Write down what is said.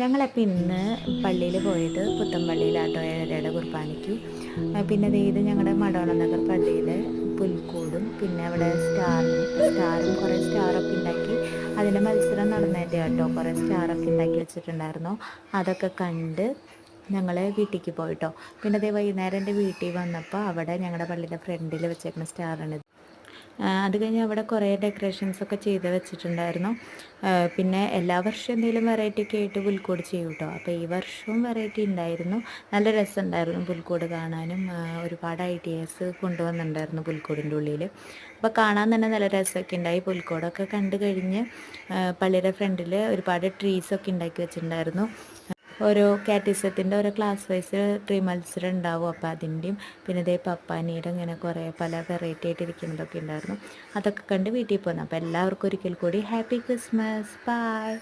ഞങ്ങളപ്പോൾ ഇന്ന് പള്ളിയിൽ പോയത് പുത്തൻപള്ളിയിലാട്ടോ 7:30 കുർബാനയ്ക്ക്. പിന്നെ ദേ ഇത് ഞങ്ങളുടെ മടവള നഗർ പള്ളിയിലെ പുൽക്കൂടും പിന്നെ അവിടെ സ്റ്റാറും കുറേ സ്റ്റാറൊക്കെ ഉണ്ടാക്കി അതിൻ്റെ മത്സരം നടന്നതിൻ്റെ കേട്ടോ. കുറേ സ്റ്റാറൊക്കെ ഉണ്ടാക്കി വെച്ചിട്ടുണ്ടായിരുന്നു. അതൊക്കെ കണ്ട് ഞങ്ങൾ വീട്ടിലേക്ക് പോയിട്ടോ. പിന്നെ അതേ വൈകുന്നേരം എൻ്റെ വീട്ടിൽ വന്നപ്പോൾ അവിടെ ഞങ്ങളുടെ പള്ളിയുടെ ഫ്രണ്ടിൽ വെച്ചേക്കുന്ന സ്റ്റാറാണ്. അത് കഴിഞ്ഞ് അവിടെ കുറേ ഡെക്കറേഷൻസൊക്കെ ചെയ്ത് വെച്ചിട്ടുണ്ടായിരുന്നു. പിന്നെ എല്ലാ വർഷവും എന്തെങ്കിലും വെറൈറ്റി ഒക്കെ ആയിട്ട് പുൽക്കൂട് ചെയ്യും കേട്ടോ. അപ്പോൾ ഈ വർഷവും വെറൈറ്റി ഉണ്ടായിരുന്നു. നല്ല രസമുണ്ടായിരുന്നു പുൽക്കൂട് കാണാനും. ഒരുപാട് ഐഡിയാസ് കൊണ്ടുവന്നിട്ടുണ്ടായിരുന്നു പുൽക്കൂടിൻ്റെ ഉള്ളിൽ. അപ്പോൾ കാണാൻ തന്നെ നല്ല രസമൊക്കെ ഉണ്ടായി. പുൽക്കൂടൊക്കെ കണ്ടു കഴിഞ്ഞ് പള്ളിയുടെ ഫ്രണ്ടിൽ ഒരുപാട് ട്രീസൊക്കെ ഉണ്ടാക്കി വെച്ചിട്ടുണ്ടായിരുന്നു. ഓരോ കാറ്റിസത്തിൻ്റെ ഓരോ ക്ലാസ് വൈസ് ട്രീ മത്സരം ഉണ്ടാവും. അപ്പോൾ അതിൻ്റെയും പിന്നെ ഇതേ പപ്പാനിയുടെ ഇങ്ങനെ കുറേ പല വെറൈറ്റി ആയിട്ട് ഇരിക്കുന്നതൊക്കെ ഉണ്ടായിരുന്നു. അതൊക്കെ കണ്ട് വീട്ടിൽ പോന്നു. അപ്പോൾ എല്ലാവർക്കും ഒരിക്കൽ കൂടി ഹാപ്പി ക്രിസ്മസ്. ബൈ.